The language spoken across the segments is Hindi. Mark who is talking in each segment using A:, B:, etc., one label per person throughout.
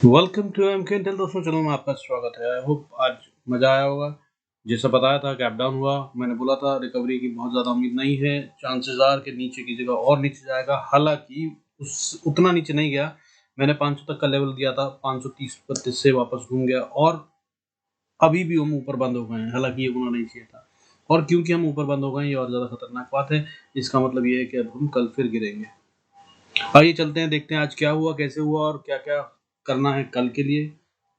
A: वेलकम टू एम के इंटेल। दोस्तों चैनल में आपका स्वागत है। आई होप आज मज़ा आया होगा। जैसा बताया था गैप डाउन हुआ, मैंने बोला था रिकवरी की बहुत ज़्यादा उम्मीद नहीं है, चांसेस आर के नीचे की जगह और नीचे जाएगा। हालांकि उस उतना नीचे नहीं गया। मैंने 500 तक का लेवल दिया था, 530-32 से वापस घूम गया और अभी भी हम ऊपर बंद हो गए हैं। हालांकि ये होना नहीं चाहिए था, और क्योंकि हम ऊपर बंद हो गए ये और ज़्यादा खतरनाक बात है। इसका मतलब ये है कि अब हम कल फिर गिरेंगे। आइए चलते हैं, देखते हैं आज क्या हुआ, कैसे हुआ और क्या क्या करना है कल के लिए।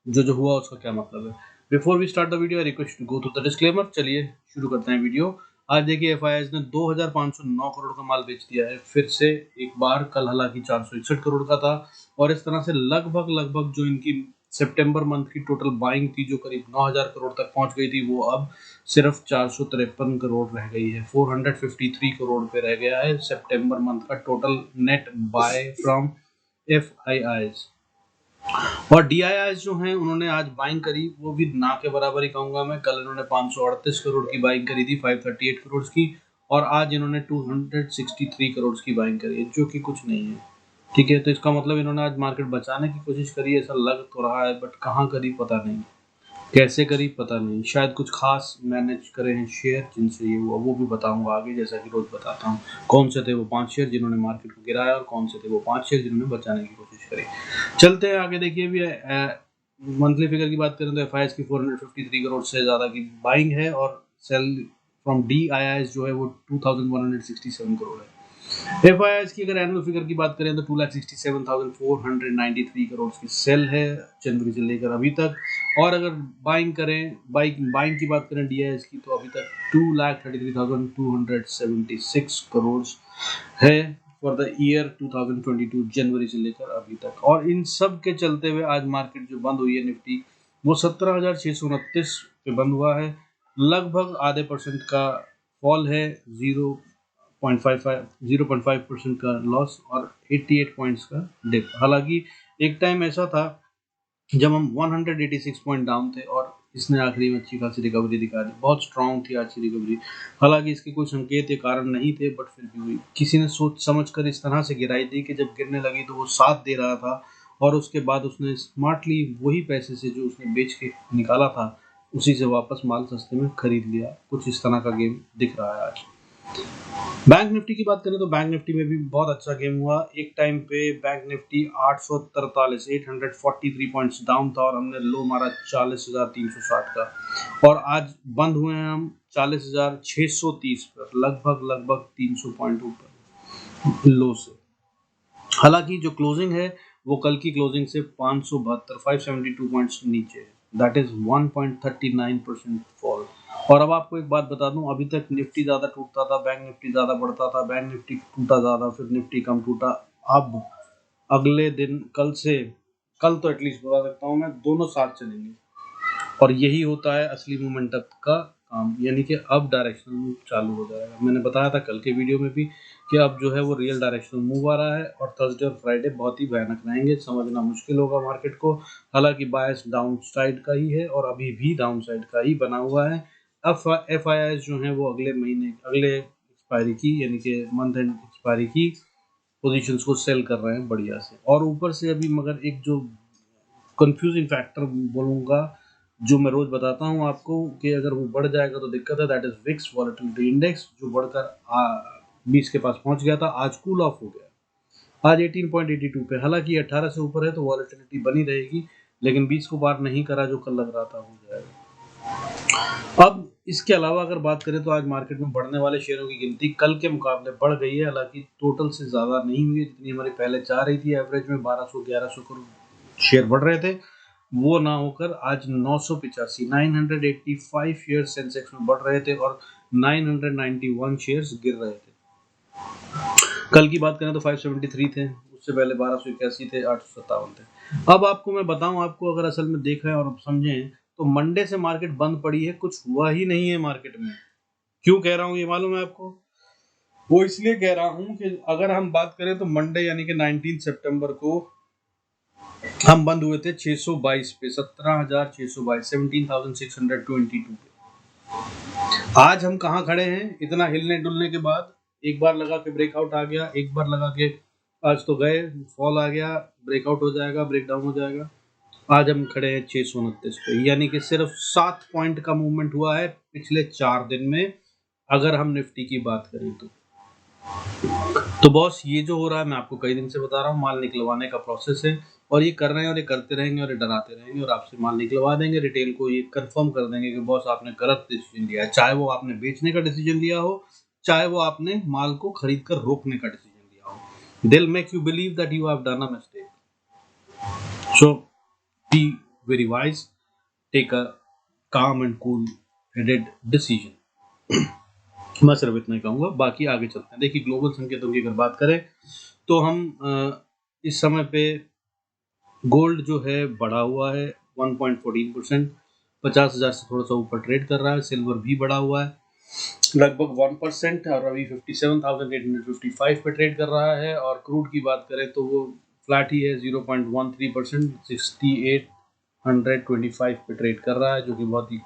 A: जो हुआ उसका क्या मतलब है। Before we start the video I request to go through the disclaimer. चलिए शुरू करते हैं वीडियो। आज देखिए एफआईआईज ने 2509 करोड़ का माल बेच दिया है फिर से एक बार। कल हालांकि 461 करोड़ का था, और इस तरह से लगभग लगभग जो इनकी सितंबर मंथ की टोटल बाइंग थी, जो करीब 9000 करोड़ तक पहुंच गई थी, वो अब सिर्फ 453 करोड़ रह गई है। 453 करोड़ पे रह गया है सितंबर मंथ का total net buy from FIIs. और डीआईआईज जो हैं उन्होंने आज बाइंग करी, वो भी ना के बराबर ही कहूंगा मैं। कल इन्होंने 538 करोड़ की बाइंग करी थी, 538 करोड़ की, और आज इन्होंने 263 करोड़ की बाइंग करी है, जो कि कुछ नहीं है। ठीक है, तो इसका मतलब इन्होंने आज मार्केट बचाने की कोशिश करी है, ऐसा लग तो रहा है, बट कहाँ करी पता नहीं, कैसे करी पता नहीं। शायद कुछ खास मैनेज करे हैं शेयर जिनसे ये हुआ, वो भी बताऊंगा आगे, जैसा कि रोज बताता हूँ। कौन से थे वो 5 शेयर जिन्होंने मार्केट को गिराया, और कौन से थे वो 5 शेयर जिन्होंने बचाने की कोशिश करी। चलते हैं आगे। देखिए भी मंथली फिगर की बात करें तो एफआईआईज की 453 करोड़ से ज़्यादा की बाइंग है, और सेल फ्रॉम डीआईआईज जो है वो 2167 करोड़ है। एफआईआईज की अगर एनुअल फिगर की बात करें तो 2,67,493 करोड़ की सेल है जनवरी से लेकर अभी तक। और अगर बाइंग की बात करें डीआईएस की, तो अभी तक 2,33,276 करोड़ है फॉर द ईयर 2022 जनवरी से लेकर अभी तक। और इन सब के चलते हुए आज मार्केट जो बंद हुई है निफ्टी, वो 17,629 पे बंद हुआ है। लगभग आधे % का फॉल है, 0.5% का लॉस और 88 पॉइंट्स का डिप। हालांकि एक टाइम ऐसा था जब हम 186 पॉइंट डाउन थे, और इसने आखिरी में अच्छी खासी रिकवरी दिखा दी, बहुत स्ट्रांग थी आज की रिकवरी। हालांकि इसके कोई संकेत या कारण नहीं थे, बट फिर भी हुई। किसी ने सोच समझ कर इस तरह से गिराई थी कि जब गिरने लगी तो वो साथ दे रहा था, और उसके बाद उसने स्मार्टली वही पैसे से जो उसने बेच के निकाला था, उसी से वापस माल सस्ते में खरीद लिया। कुछ इस तरह का गेम दिख रहा है आज। बैंक निफ्टी की बात करें तो बैंक निफ्टी में भी बहुत अच्छा गेम हुआ। एक टाइम पे बैंक निफ्टी 843 पॉइंट्स डाउन था, और हमने लो मारा 40,360 का, और आज बंद हुए हैं हम 40,630 पर, लगभग लगभग 300 पॉइंट ऊपर लो से। हालांकि जो क्लोजिंग है वो कल की क्लोजिंग से 572 पॉइंट्स नीचे है, दैट इज 1.39% फॉल। और अब आपको एक बात बता दूं, अभी तक निफ्टी ज्यादा टूटता था, बैंक निफ्टी ज्यादा बढ़ता था, बैंक निफ्टी टूटा ज्यादा, फिर निफ्टी कम टूटा। अब अगले दिन कल तो एटलीस्ट बता सकता हूँ मैं, दोनों साथ चलेंगे, और यही होता है असली मोमेंटम का काम, यानी कि अब डायरेक्शनल मूव चालू हो जाएगा। मैंने बताया था कल के वीडियो में भी कि अब जो है वो रियल डायरेक्शनल मूव आ रहा है, और थर्सडे और फ्राइडे बहुत ही भयानक रहेंगे, समझना मुश्किल होगा मार्केट को। हालांकि बायस डाउन साइड का ही है, और अभी भी डाउन साइड का ही बना हुआ है। अब एफआईआई जो है वो अगले महीने, अगले एक्सपायरी की, यानी कि मंथ एंड एक्सपायरी की पोजीशंस को सेल कर रहे हैं बढ़िया से। और ऊपर से अभी मगर एक जो कंफ्यूजिंग फैक्टर बोलूँगा, जो मैं रोज बताता हूँ आपको, कि अगर वो बढ़ जाएगा तो दिक्कत है, that is VIX volatility index, जो बढ़कर 20 के पास पहुंच गया था, आज कूल ऑफ हो गया, आज 18.82 पे। हालांकि 18 से ऊपर है तो वॉलेटिलिटी बनी रहेगी, लेकिन 20 को पार नहीं करा जो कल लग रहा था हो जाएगा। अब इसके अलावा अगर बात करें तो आज मार्केट में बढ़ने वाले शेयरों की गिनती कल के मुकाबले बढ़ गई है। हालांकि टोटल से ज़्यादा नहीं हुई है जितनी हमारी पहले चाह रही थी। एवरेज में 1200-1100 करोड़ शेयर बढ़ रहे थे, वो ना होकर आज 985 शेयर सेंसेक्स में बढ़ रहे थे, और 991 शेयर्स गिर रहे थे। कल की बात करें तो 573 थे, उससे पहले 1281 थे, 857 थे। अब आपको मैं बताऊं, आपको अगर असल में देखा है और समझें, तो मंडे से मार्केट बंद पड़ी है, कुछ हुआ ही नहीं है मार्केट में। क्यों कह रहा हूं ये मालूम है आपको? वो इसलिए कह रहा हूं कि अगर हम बात करें तो मंडे यानी कि 19 सितंबर को हम बंद हुए थे 622 पे, 17,622, 17,622 पे। आज हम कहाँ खड़े हैं? इतना हिलने डुलने के बाद एक बार लगा के ब्रेकआउट आ गया, एक बार लगा के आज तो गए, फॉल आ गया, ब्रेकआउट हो जाएगा, ब्रेकडाउन हो जाएगा, आज हम खड़े हैं 629 पे, यानी कि सिर्फ 7 पॉइंट का मूवमेंट हुआ है पिछले 4 दिन में, अगर हम निफ्टी की बात करें तो बॉस ये जो हो रहा है, मैं आपको कई दिन से बता रहा हूँ, माल निकलवाने का प्रोसेस है और ये कर रहे हैं और ये करते रहेंगे और ये डराते रहेंगे और आपसे माल निकलवा देंगे। रिटेल को ये कंफर्म कर देंगे कि बॉस आपने गलत डिसीजन लिया है, चाहे वो आपने बेचने का डिसीजन लिया हो, चाहे वो आपने माल को खरीद कर रोकने का डिसीजन लिया हो। They'll make you believe that you have done a mistake. So be very wise, take a calm and cool headed decision. मैं सिर्फ इतना ही कहूँगा, बाकी आगे चलते हैं। देखिए ग्लोबल संकेतों की अगर बात करें तो हम इस समय पे गोल्ड जो है बढ़ा हुआ है 1.14%, 50,000 से थोड़ा सा ऊपर ट्रेड कर रहा है। सिल्वर भी बढ़ा हुआ है लगभग 1% और अभी 57,855 पे ट्रेड कर रहा है। और क्रूड की बात करें तो वो फ्लैट ही है 0.13%, 6825 पे ट्रेड कर रहा है, जो कि बहुत ही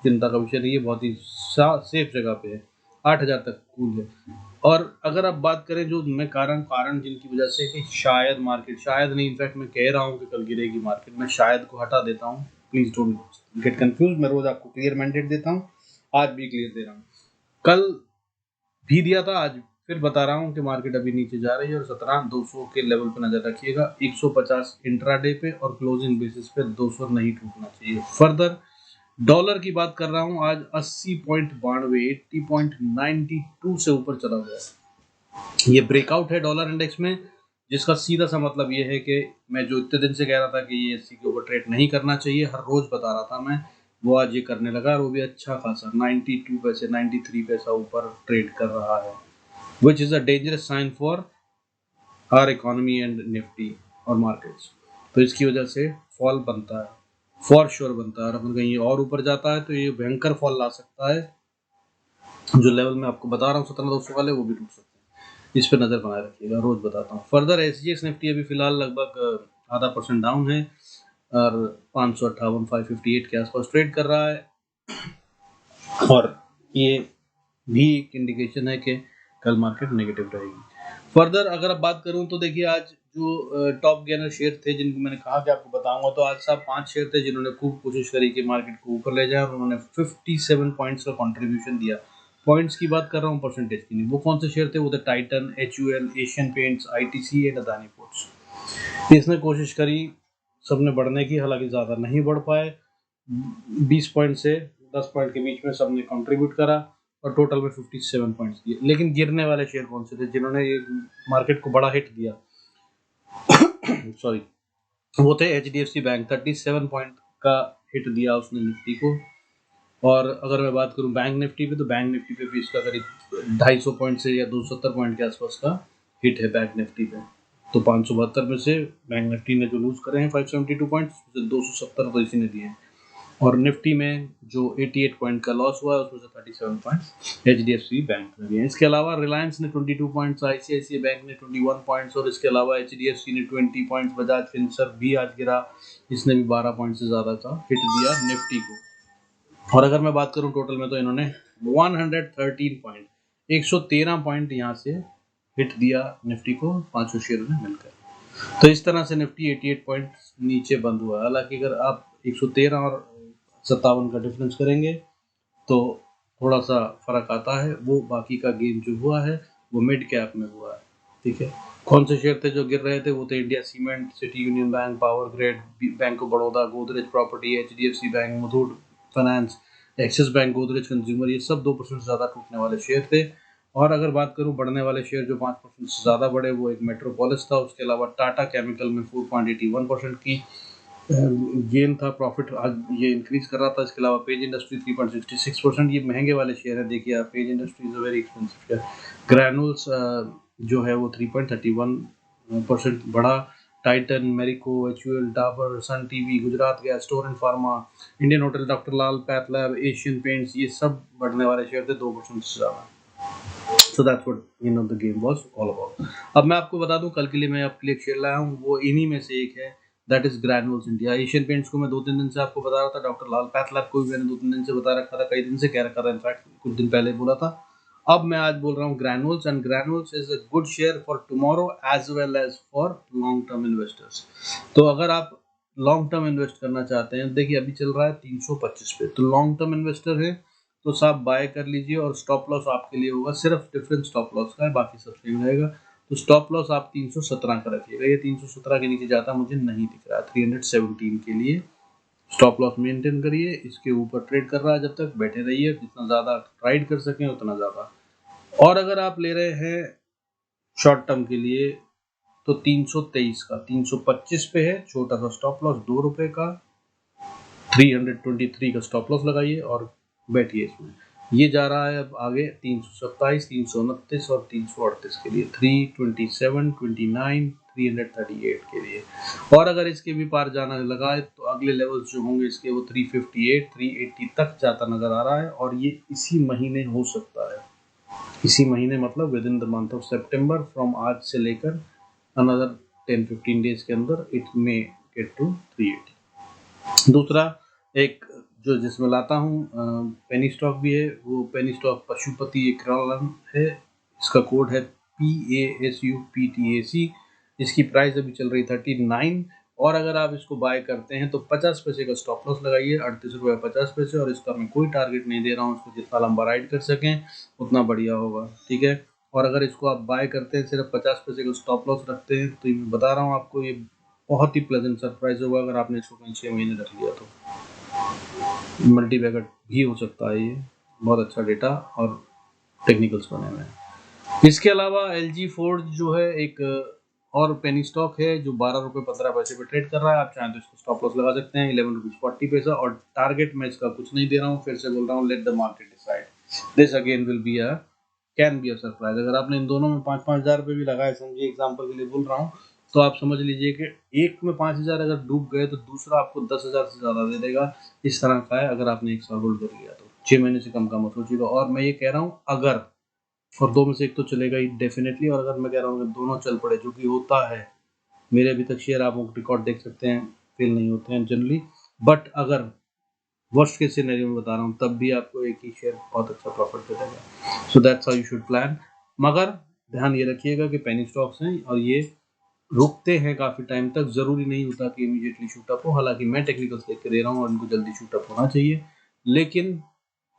A: चिंता का विषय नहीं है, बहुत ही सेफ जगह पे है, 8,000 तक कूल है। और अगर आप बात करें जो मैं कारण जिनकी वजह से कि शायद मार्केट, शायद नहीं, इनफैक्ट मैं कह रहा हूँ कि कल गिरेगी मार्केट, मैं शायद को हटा देता हूँ, प्लीज डोंट गेट कंफ्यूज। मैं रोज आपको क्लियर मैंडेट देता हूँ, आज भी क्लियर दे रहा हूँ, कल भी दिया था, आज फिर बता रहा हूँ कि मार्केट अभी नीचे जा रही है और 17,200 के लेवल पर नजर रखिएगा। 150 इंट्राडे पे और क्लोजिंग बेसिस पे 200 नहीं टूटना चाहिए। फर्दर डॉलर की बात कर रहा हूँ, आज 80.92 80.92 से ऊपर चला गया है। ये ब्रेकआउट है डॉलर इंडेक्स में, जिसका सीधा सा मतलब ये है कि मैं जो इतने दिन से कह रहा था कि ये 80 के ऊपर ट्रेड नहीं करना चाहिए, हर रोज बता रहा था मैं, वो आज ये करने लगा और वो भी अच्छा खासा 92 पैसे 93 पैसा ऊपर ट्रेड कर रहा है, which is a dangerous sign for our economy and Nifty और मार्केट्स। तो इसकी वजह से फॉल बनता है, फॉर श्योर बनता है, और अगर कहीं और ऊपर जाता है तो ये भयंकर फॉल ला सकता है। जो लेवल मैं आपको बता रहा हूँ 17,200 वाले, वो भी टूट सकते हैं, इस पर नजर बनाए रखिएगा, रोज बताता हूँ। फर्दर एसजीएक्स निफ्टी अभी फिलहाल लगभग 0.5% डाउन है और 558,558 के आसपास ट्रेड कर रहा है, और ये भी एक इंडिकेशन है कि कल मार्केट नेगेटिव रहेगी। फर्दर अगर आप बात करूं तो देखिए आज जो टॉप गेनर शेयर थे, जिनको मैंने कहा कि आपको बताऊंगा, तो आज साहब 5 शेयर थे जिन्होंने खूब कोशिश करी कि मार्केट को ऊपर ले जाए और उन्होंने 57 पॉइंट्स का कंट्रीब्यूशन दिया। पॉइंट्स की बात कर रहा हूँ, परसेंटेज की नहीं। वो कौन से शेयर थे? वो थे Titan, HUL, Asian paints, ITC and Adani ports. इसने कोशिश करी सबने बढ़ने की, हालांकि ज़्यादा नहीं बढ़ पाए, 20 पॉइंट से 10 पॉइंट के बीच में सबने कंट्रीब्यूट करा और टोटल में 57 पॉइंट्स दिए। लेकिन गिरने वाले शेयर कौन से थे जिन्होंने ये मार्केट को बड़ा हिट दिया? सॉरी, वो थे HDFC बैंक, 37 पॉइंट का हिट दिया उसने निफ्टी को। और अगर मैं बात करूं बैंक निफ्टी पे, तो बैंक निफ्टी पे भी इसका करीब 250 पॉइंट से या 270 पॉइंट के आसपास का हिट है बैंक निफ्टी पे। तो 572 में से बैंक निफ्टी ने जो लूज करे हैं 572 पॉइंट्स, 270 तो इसी ने दिए हैं। और निफ्टी में जो 88 पॉइंट का लॉस हुआ है, उसमें से 37 पॉइंट्स HDFC बैंक में दिए हैं। इसके अलावा रिलायंस ने 22 पॉइंट्स, ICICI बैंक ने 21 पॉइंट्स, और इसके अलावा HDFC ने 20 पॉइंट्स, बजाज फिनसर्व भी आज गिरा, इसने भी 12 पॉइंट से ज़्यादा का हिट दिया निफ्टी को। और अगर मैं बात करूं टोटल में, तो इन्होंने 113 पॉइंट, 113 पॉइंट यहाँ से हिट दिया निफ्टी को, पांचों शेयरों ने मिलकर। तो इस तरह से निफ्टी 88 पॉइंट नीचे बंद हुआ। हालांकि अगर आप 113 और 57 का डिफरेंस करेंगे तो थोड़ा सा फर्क आता है। वो बाकी का गेम जो हुआ है वो मिड कैप में हुआ है, ठीक है। कौन से शेयर थे जो गिर रहे थे? वो थे India cement, city union bank, power grid, bank of Baroda, Godrej property, HDFC bank, Muthoot finance, axis bank, Godrej consumer, ये सब 2% से ज़्यादा टूटने वाले शेयर थे। और अगर बात करूं बढ़ने वाले शेयर जो 5% से ज़्यादा बढ़े, वो एक मेट्रोपोलिस था, उसके अलावा टाटा केमिकल में 4.81% की गेन था, प्रॉफिट आज ये इंक्रीज कर रहा था। इसके अलावा पेज इंडस्ट्री 3.66%, ये महंगे वाले शेयर है। देखिए आप, page industry is a very expensive share. Granules जो है वो 3.31% बढ़ा। Titan, Marico, HUL, Dabur, Sun TV, Gujarat Gas, store and pharma, Indian hotel, Dr Lal PathLab, Asian Paints, ये सब बढ़ने वाले शेयर थे 2% से ज़्यादा। So that's what the game was all about. अब मैं आपको बता दूं, कल के लिए मैं आपके लिए एक शेयर लाया हूं, वो इन्हीं में से एक है, that is granules India. Asian paints को मैं 2-3 दिन से आपको बता रहा था, डॉक्टर लाल पैथलैब को भी मैंने 2-3 दिन से बता रखा था, कई दिन से कह रखा था, इनफैक्ट कुछ दिन पहले बोला था। अब मैं आज बोल रहा हूँ Granules, and Granules is a good share for tomorrow as well as for long term investors. तो अगर आप लॉन्ग टर्म इन्वेस्ट करना चाहते हैं, देखिए अभी चल रहा है 325 पे, तो लॉन्ग टर्म इन्वेस्टर है तो साहब बाय कर लीजिए, और स्टॉप लॉस आपके लिए होगा, सिर्फ डिफरेंस स्टॉप लॉस का है, बाकी सब सेम रहेगा। तो स्टॉप लॉस आप 317 का रखिएगा, ये 317 के नीचे जाता मुझे नहीं दिख रहा है। 317 के लिए स्टॉप लॉस मेंटेन करिए, इसके ऊपर ट्रेड कर रहा है जब तक बैठे रहिए, जितना ज़्यादा राइड कर सकें उतना ज़्यादा। और अगर आप ले रहे हैं शॉर्ट टर्म के लिए तो 323 का 325 पे है, छोटा सा स्टॉप लॉस 2 रुपए का, 323 का स्टॉप लॉस लगाइए और बैठिए इसमें। ये जा रहा है अब आगे 327, 329 और 338 के लिए, 327, 29, 338 के लिए। और अगर इसके भी पार जाना लगा है तो अगले लेवल्स जो होंगे इसके वो 358, 380 तक जाता नजर आ रहा है, और ये इसी महीने हो सकता है। इसी महीने मतलब with in the month of September, from आज से लेकर अनदर 10-15 डेज के अंदर इट मे गेट टू 380। दूसरा एक जो जिसमें लाता हूँ पेनी स्टॉक भी है, वो पेनी स्टॉक पशुपति एक है, इसका कोड है PASUPTAC। इसकी प्राइस अभी चल रही 39, और अगर आप इसको बाय करते हैं तो 50 पैसे का स्टॉप लॉस लगाइए, 38 रुपये 50 पैसे, और इसका मैं कोई टारगेट नहीं दे रहा हूँ, इसको जितना लंबा राइड कर सकें उतना बढ़िया होगा, ठीक है। और अगर इसको आप बाय करते हैं सिर्फ 50 पैसे का स्टॉप लॉस रखते हैं तो ये मैं बता रहा हूँ आपको, ये बहुत ही प्लेजेंट सरप्राइज होगा अगर आपने इसको कहीं 6 महीने रख लिया तो। मल्टी बैगर भी हो सकता है, ये बहुत अच्छा डेटा और टेक्निकल्स बने हुए हैं। इसके अलावा LG फोर्ड जो है एक और पेनी स्टॉक है जो 12 रुपये 15 पैसे पे ट्रेड कर रहा है, आप चाहें तो इसको स्टॉप लॉस लगा सकते हैं 11 रुपीज 40 पैसा, और टारगेट मैं इसका कुछ नहीं दे रहा हूँ, फिर से बोल रहा हूँ, let the market decide, this again will be a can be a surprise. अगर आपने इन दोनों में 5-5 हज़ार रुपये भी लगाए, समझिए एग्जाम्पल के लिए बोल रहा हूँ, तो आप समझ लीजिए कि एक में 5,000 अगर डूब गए तो दूसरा आपको 10,000 से ज़्यादा दे देगा, इस तरह का है अगर आपने एक साल होल्ड कर लिया तो। 6 महीने से कम का मत सोचिएगा, और मैं ये कह रहा हूँ अगर, और दो में से एक तो चलेगा ही डेफिनेटली, और अगर मैं कह रहा हूँ कि दोनों चल पड़े, जो कि होता है, मेरे अभी तक शेयर आप रिकॉर्ड देख सकते हैं, फेल नहीं होते हैं जनरली, बट अगर वर्स्ट केस सिनेरियो में बता रहा हूँ तब भी आपको एक ही शेयर बहुत अच्छा प्रॉफिट दे देगा। So that's how you should plan. मगर ध्यान ये रखिएगा कि पेनी स्टॉक्स हैं और ये रुकते हैं काफ़ी टाइम तक, ज़रूरी नहीं होता कि इमीडिएटली शूट अप हो, हालांकि मैं टेक्निकल्स देख के दे रहा हूँ और इनको जल्दी शूट अप होना चाहिए, लेकिन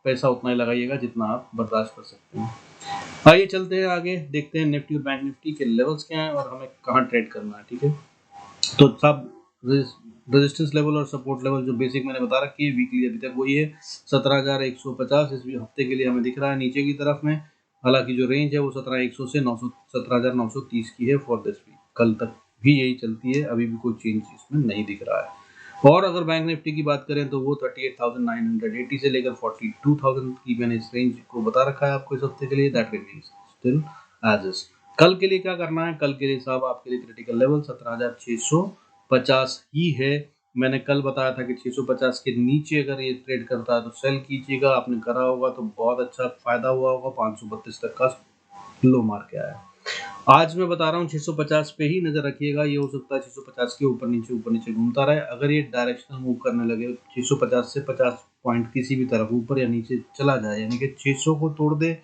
A: पैसा उतना ही लगाइएगा जितना आप बर्दाश्त कर सकते हैं। आइए चलते हैं आगे, देखते हैं निफ्टी और बैंक निफ्टी के लेवल्स क्या हैं और हमें कहाँ ट्रेड करना है, ठीक है। तो सब रेजिस्टेंस लेवल और सपोर्ट लेवल जो बेसिक मैंने बता रखी है वीकली अभी तक वही है 17,150, इस हफ्ते के लिए हमें दिख रहा है नीचे की तरफ में, हालांकि जो रेंज है वो 17,100 से 17,930 की है फॉर दिस वीक, कल तक भी यही चलती है, अभी भी कोई चेंज इसमें नहीं दिख रहा है। और अगर बैंक निफ्टी की बात करें तो वो 38,980 से लेकर 42,000 की मैंने इस रेंज को बता रखा है आपको इस हफ्ते के लिए, that remains still as is. कल के लिए क्या करना है, कल के लिए साहब आपके लिए क्रिटिकल लेवल 17,650 ही है। मैंने कल बताया था कि 650 के नीचे अगर ये ट्रेड करता है तो सेल कीजिएगा, आपने करा होगा तो बहुत अच्छा फायदा हुआ होगा, 532 तक का लो मार के आया। आज मैं बता रहा हूँ 650 पे ही नजर रखिएगा, ये हो सकता है 650 के ऊपर नीचे घूमता रहे, अगर ये डायरेक्शनल मूव करने लगे 650 से 50 पॉइंट किसी भी तरफ ऊपर या नीचे चला जाए, यानी कि 600 को तोड़ दे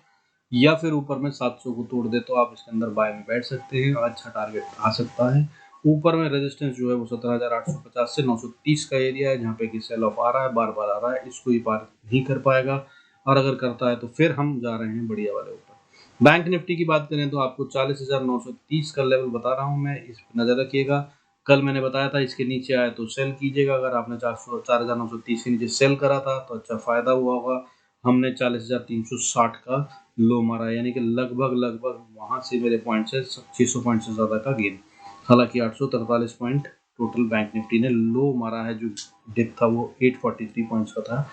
A: या फिर ऊपर में 700 को तोड़ दे, तो आप इसके अंदर बाय में बैठ सकते हैं, अच्छा टारगेट आ सकता है। ऊपर में रेजिस्टेंस जो है वो 17,850 से 930 का एरिया है, जहाँ पे कि सेल ऑफ आ रहा है, बार बार आ रहा है, इसको ही पार नहीं कर पाएगा, और अगर करता है तो फिर हम जा रहे हैं बढ़िया वाले ऊपर। बैंक निफ्टी की बात करें तो आपको 40,930 का लेवल बता रहा हूँ मैं, इस पर नजर रखिएगा। कल मैंने बताया था इसके नीचे आया तो सेल कीजिएगा, अगर आपने 4,930 के नीचे सेल करा था तो अच्छा फायदा हुआ होगा। हमने 40,360 का लो मारा, यानी कि लगभग वहां से मेरे पॉइंट से 600 पॉइंट से ज़्यादा का गेन, हालांकि 843 पॉइंट टोटल बैंक निफ्टी ने लो मारा है, जो डिप था वो 843 पॉइंट्स का था,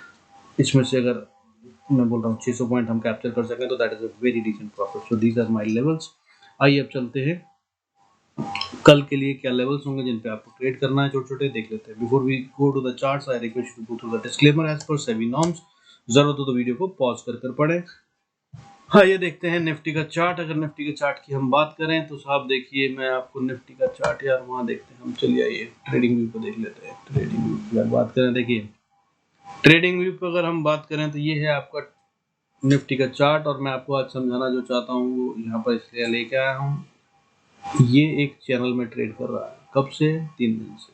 A: इसमें से अगर मैं बोल रहा हूँ 600 पॉइंट हम कैप्चर कर सकें तो that is a very decent profit. So these are my levels. आइए अब चलते हैं कल के लिए क्या लेवल्स होंगे जिन पे आपको ट्रेड करना है, छोटे छोटे देख लेते हैं। Before we go to the charts I request you to go through the disclaimer as per SEBI norms, जरूरत हो तो वीडियो को पॉज कर पढ़ें। हाँ, ये देखते हैं निफ्टी का चार्ट। अगर निफ्टी के चार्ट की हम बात करें तो साहब देखिए, मैं आपको निफ्टी का चार्ट यार वहाँ देखते हैं हम, चलिए आइए ट्रेडिंग व्यू को देख लेते हैं। ट्रेडिंग व्यू की अगर बात करें, देखिए ट्रेडिंग व्यू पर अगर हम बात करें तो ये है आपका निफ्टी का चार्ट, और मैं आपको आज समझाना जो चाहता हूँ वो यहाँ पर इसलिए लेके आया हूँ। ये एक चैनल में ट्रेड कर रहा है, कब से? 3 दिन से।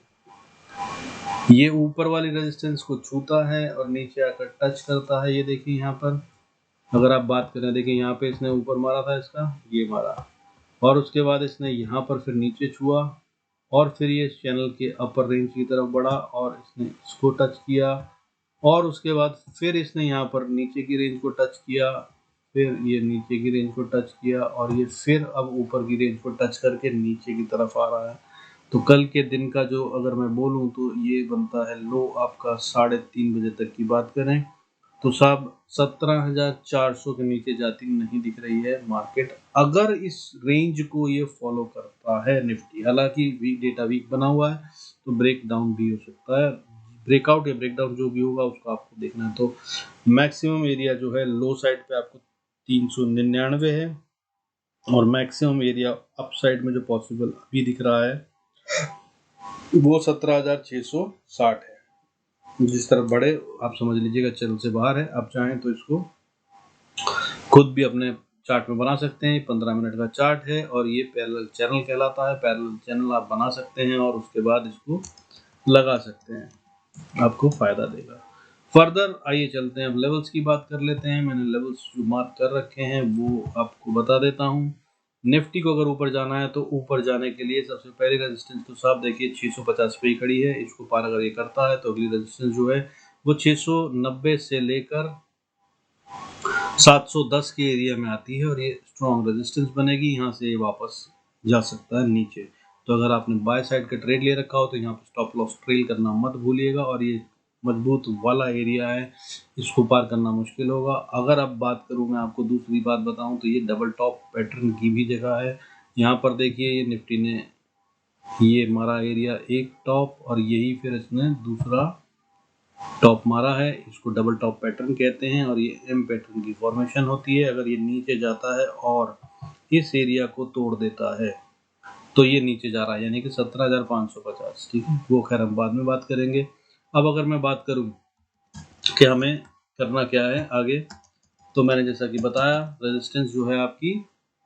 A: ये ऊपर वाली रेजिस्टेंस को छूता है और नीचे आकर टच करता है। ये देखिए यहाँ पर अगर आप बात करें, देखिए यहाँ पे इसने ऊपर मारा था, इसका ये मारा, और उसके बाद इसने यहाँ पर फिर नीचे छुआ और फिर ये चैनल के अपर रेंज की तरफ बढ़ा और इसने इसको टच किया और उसके बाद फिर इसने यहाँ पर नीचे की रेंज को टच किया, फिर ये नीचे की रेंज को टच किया और ये फिर अब ऊपर की रेंज को टच करके नीचे की तरफ आ रहा है। तो कल के दिन का जो अगर मैं बोलूँ तो ये बनता है लो आपका 3:30 बजे तक की बात करें तो साहब 17,400 के नीचे जाती नहीं दिख रही है मार्केट, अगर इस रेंज को ये फॉलो करता है निफ्टी। हालांकि वीक डेटा वीक बना हुआ है तो ब्रेक डाउन भी हो सकता है, ब्रेकआउट या ब्रेकडाउन जो भी होगा उसको आपको देखना है। तो मैक्सिमम एरिया जो है लो साइड पे आपको 399 है और मैक्सिमम एरिया अप साइड में जो पॉसिबल अभी दिख रहा है वो 17,660 है। जिस तरफ बढ़े आप समझ लीजिएगा चैनल से बाहर है। आप चाहें तो इसको खुद भी अपने चार्ट में बना सकते हैं। 15 मिनट का चार्ट है और ये पैरेलल चैनल कहलाता है। पैरेलल चैनल आप बना सकते हैं और उसके बाद इसको लगा सकते हैं, आपको फायदा देगा। फर्दर आइए चलते हैं, अब लेवल्स की बात कर लेते हैं। मैंने लेवल्स जो मार्क कर रखे हैं वो आपको बता देता हूँ। निफ्टी को अगर ऊपर जाना है तो ऊपर जाने के लिए सबसे पहली रेजिस्टेंस तो साफ देखिए 650 पे ही खड़ी है। इसको पार अगर ये करता है तो अगली रेजिस्टेंस जो है वो 690 से लेकर 710 के एरिया में आती है और ये स्ट्रॉन्ग रेजिस्टेंस बनेगी। यहाँ से ये वापस जा सकता है नीचे। तो अगर आपने बाय साइड का ट्रेड ले रखा हो तो यहाँ पे स्टॉप लॉस ट्रेल करना मत भूलिएगा और ये मजबूत वाला एरिया है, इसको पार करना मुश्किल होगा। अगर अब बात करूँ मैं आपको दूसरी बात बताऊं तो ये डबल टॉप पैटर्न की भी जगह है। यहाँ पर देखिए ये निफ्टी ने ये मारा एरिया एक टॉप और यही फिर इसने दूसरा टॉप मारा है, इसको डबल टॉप पैटर्न कहते हैं और ये एम पैटर्न की फॉर्मेशन होती है। अगर ये नीचे जाता है और इस एरिया को तोड़ देता है तो ये नीचे जा रहा है, यानी कि 17,550, ठीक है। वो खैर हम बाद में बात करेंगे। अब अगर मैं बात करूं कि हमें करना क्या है आगे, तो मैंने जैसा कि बताया रेजिस्टेंस जो है आपकी,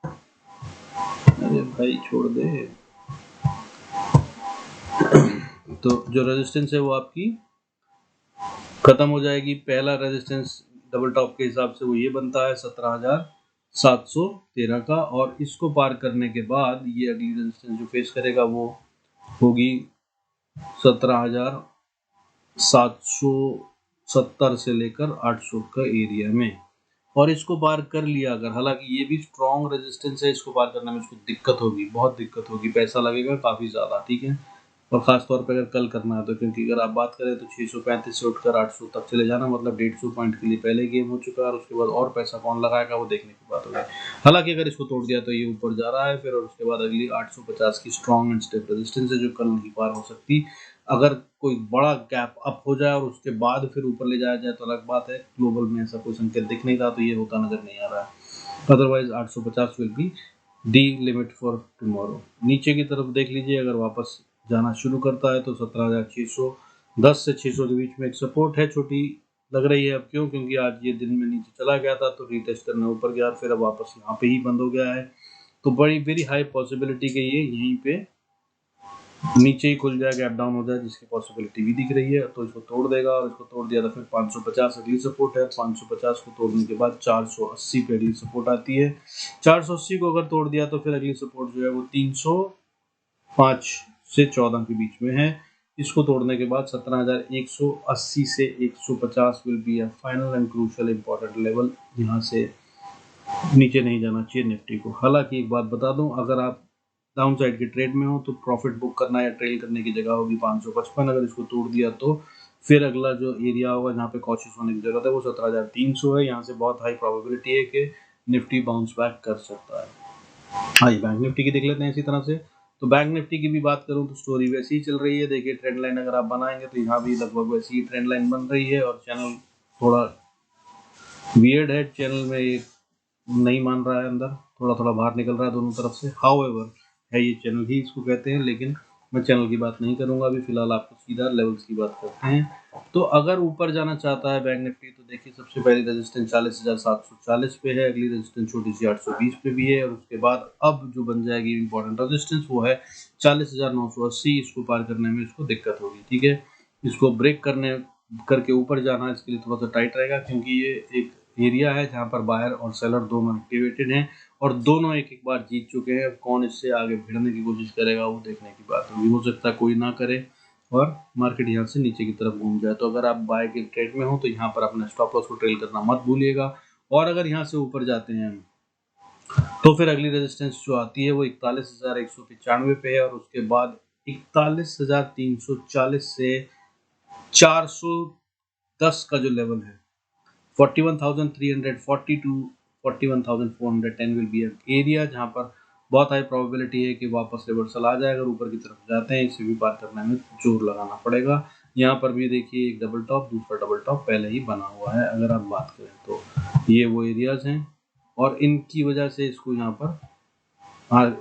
A: अरे भाई छोड़ दे, तो जो रेजिस्टेंस है वो आपकी खत्म हो जाएगी। पहला रेजिस्टेंस डबल टॉप के हिसाब से वो ये बनता है 17,713 का और इसको पार करने के बाद ये अगली रेजिस्टेंस जो फेस करेगा वो होगी 17,770 से लेकर 800 का एरिया में। और इसको पार कर लिया अगर, हालांकि ये भी स्ट्रॉन्ग रेजिस्टेंस है, इसको पार करने में इसको दिक्कत होगी, बहुत दिक्कत होगी, पैसा लगेगा काफ़ी ज़्यादा, ठीक है। और ख़ास तौर पे अगर कल करना है तो, क्योंकि अगर आप बात करें तो 635 से उठकर 800 तक चले जाना मतलब 150 पॉइंट के लिए पहले गेम हो चुका है और उसके बाद और पैसा कौन लगाएगा वो देखने की बात होगी। हालांकि अगर इसको तोड़ दिया तो ये ऊपर जा रहा है फिर, और उसके बाद अगली 850 की स्ट्रॉन्ग एंड स्टेप रेजिस्टेंस है जो कल नहीं पार हो सकती। अगर कोई बड़ा गैप अप हो जाए और उसके बाद फिर ऊपर ले जाया जाए तो अलग बात है। ग्लोबल में ऐसा कोई संकेत दिख नहीं रहा तो ये होता नजर नहीं आ रहा है। Otherwise 850 will be the limit for tomorrow. नीचे की तरफ देख लीजिए, अगर वापस जाना शुरू करता है तो 17,610 से 600 के बीच में एक सपोर्ट है, छोटी लग रही है। अब क्यों? क्योंकि आज ये दिन में नीचे चला गया था तो रीटेस्ट करने ऊपर गया, फिर अब वापस यहाँ पे ही बंद हो गया है। तो बड़ी वेरी हाई पॉसिबिलिटी के ये यहीं पे नीचे ही खुल जाए, गैप डाउन हो जाए, जिसकी पॉसिबिलिटी भी दिख रही है। तो इसको तोड़ देगा और इसको तोड़ दिया तो फिर 550 अगली सपोर्ट है। 550 को तोड़ने के बाद 480 पे अगली सपोर्ट आती है। 480 को अगर तोड़ दिया तो फिर अगली सपोर्ट जो है वो 305 से 14 के बीच में है। इसको तोड़ने के बाद 17,180 से 150 will be a final and crucial important level. यहाँ से नीचे नहीं जाना चाहिए निफ्टी को। हालांकि एक बात बता दूं, अगर आप डाउन साइड के ट्रेड में हो तो प्रॉफिट बुक करना या ट्रेल करने की जगह होगी 555। अगर इसको तोड़ दिया तो फिर अगला जो एरिया होगा जहाँ पे कॉशियस होने की जरूरत है वो 17,300 है। यहाँ से बहुत हाई प्रोबेबिलिटी है कि निफ्टी बाउंस बैक कर सकता है। आइए बैंक निफ्टी की देख लेते हैं इसी तरह से। तो बैंक निफ्टी की भी बात करूं तो स्टोरी वैसी ही चल रही है। देखिए ट्रेंड लाइन अगर आप बनाएंगे तो यहाँ भी लगभग वैसी ही ट्रेंड लाइन बन रही है और चैनल थोड़ा वियर्ड है, चैनल में ये नहीं मान रहा है, अंदर थोड़ा थोड़ा बाहर निकल रहा है दोनों तरफ से। हाउएवर है ये चैनल ही इसको कहते हैं, लेकिन मैं चैनल की बात नहीं करूंगा अभी, फिलहाल आपको सीधा लेवल्स की बात करते हैं। तो अगर ऊपर जाना चाहता है बैंक निफ्टी तो देखिए सबसे पहली रेजिस्टेंस 40,740 पे है, अगली रेजिस्टेंस छोटी सी 820 पे भी है, और उसके बाद अब जो बन जाएगी इंपॉर्टेंट रेजिस्टेंस वो है 40,980। इसको पार करने में इसको दिक्कत होगी, ठीक है। इसको ब्रेक करके ऊपर जाना इसके लिए थोड़ा सा टाइट रहेगा, क्योंकि ये एक एरिया है जहाँ पर बायर और सेलर दोनों एक्टिवेटेड हैं और दोनों एक एक बार जीत चुके हैं। अब कौन इससे आगे भिड़ने की कोशिश करेगा वो देखने की बात होगी। हो सकता है कोई ना करे और मार्केट यहाँ से नीचे की तरफ घूम जाए। तो अगर आप बाय के ट्रेड में हो तो यहाँ पर अपने स्टॉप लॉस को ट्रेल करना मत भूलिएगा। और अगर यहाँ से ऊपर जाते हैं तो फिर अगली रेजिस्टेंस जो आती है वो 41,195 पे है, और उसके बाद 41,340 से 410 का जो लेवल है 41,340 to 41,410 will be an area जहां पर बहुत हाई प्रोबेबिलिटी है कि वापस रिवर्सल आ जाए। अगर ऊपर की तरफ जाते हैं इसे भी पार करने में जोर लगाना पड़ेगा। यहाँ पर भी देखिए एक डबल टॉप, दूसरा डबल टॉप पहले ही बना हुआ है। अगर आप बात करें तो ये वो एरियाज हैं और इनकी वजह से इसको यहाँ पर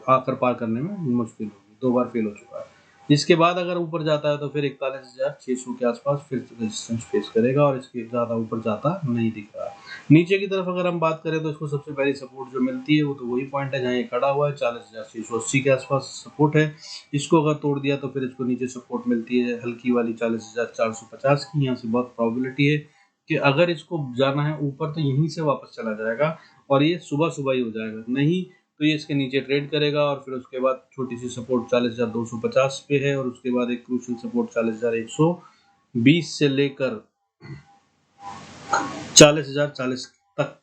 A: आकर पार करने में मुश्किल होगी। 2 बार फेल हो चुका है। इसके बाद अगर ऊपर जाता है तो फिर 41,600 के आसपास फिर रेजिस्टेंस फेस करेगा और इसके ज़्यादा ऊपर जाता नहीं दिख रहा है। नीचे की तरफ अगर हम बात करें तो इसको सबसे पहली सपोर्ट जो मिलती है वो तो वही पॉइंट है जहाँ ये खड़ा हुआ है, 40,680 के आसपास सपोर्ट है। इसको अगर तोड़ दिया तो फिर इसको नीचे सपोर्ट मिलती है हल्की वाली 40,450 की। यहाँ से बहुत प्रोबेबिलिटी है कि अगर इसको जाना है ऊपर तो यहीं से वापस चला जाएगा और ये सुबह सुबह ही हो जाएगा, नहीं तो ये इसके नीचे ट्रेड करेगा और फिर उसके बाद छोटी सी सपोर्ट 40,250 पे है और उसके बाद एक क्रूशियल सपोर्ट 40,120 से लेकर 40,040 तक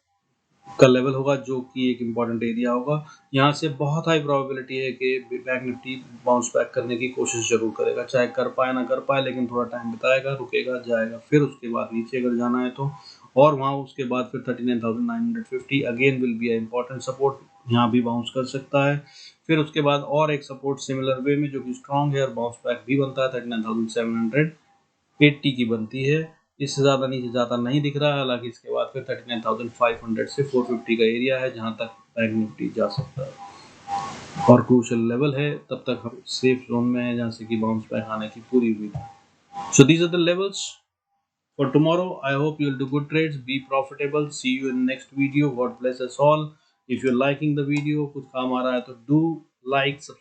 A: का लेवल होगा जो कि एक इम्पॉर्टेंट एरिया होगा। यहाँ से बहुत हाई प्रोबेबिलिटी है कि बैंक निफ्टी बाउंस बैक करने की कोशिश जरूर करेगा, चाहे कर पाए ना कर पाए, लेकिन थोड़ा टाइम बिताएगा, रुकेगा, जाएगा, फिर उसके बाद नीचे अगर जाना है तो, और वहाँ उसके बाद फिर 39,950 again will be important support, यहाँ भी बाउंस कर सकता है। फिर उसके बाद और एक सपोर्ट सिमिलर वे में जो कि स्ट्रॉन्ग है और बाउंस बैक भी बनता है 39,780 की बनती है। इससे ज़्यादा नीचे जाता नहीं दिख रहा है, हालांकि इसके बाद फिर 39,500 से 450 का एरिया है जहां तक बैंक निफ्टी जा सकता है और क्रूशियल लेवल है। तब तक हम सेफ जोन में है जहां से कि बाउंस बैक आने की पूरी उम्मीद है। So these are the levels for tomorrow. I hope you'll do good trades, be profitable. See you in next video. God bless us all. If you're liking the video, कुछ काम आ रहा है तो do like, subscribe.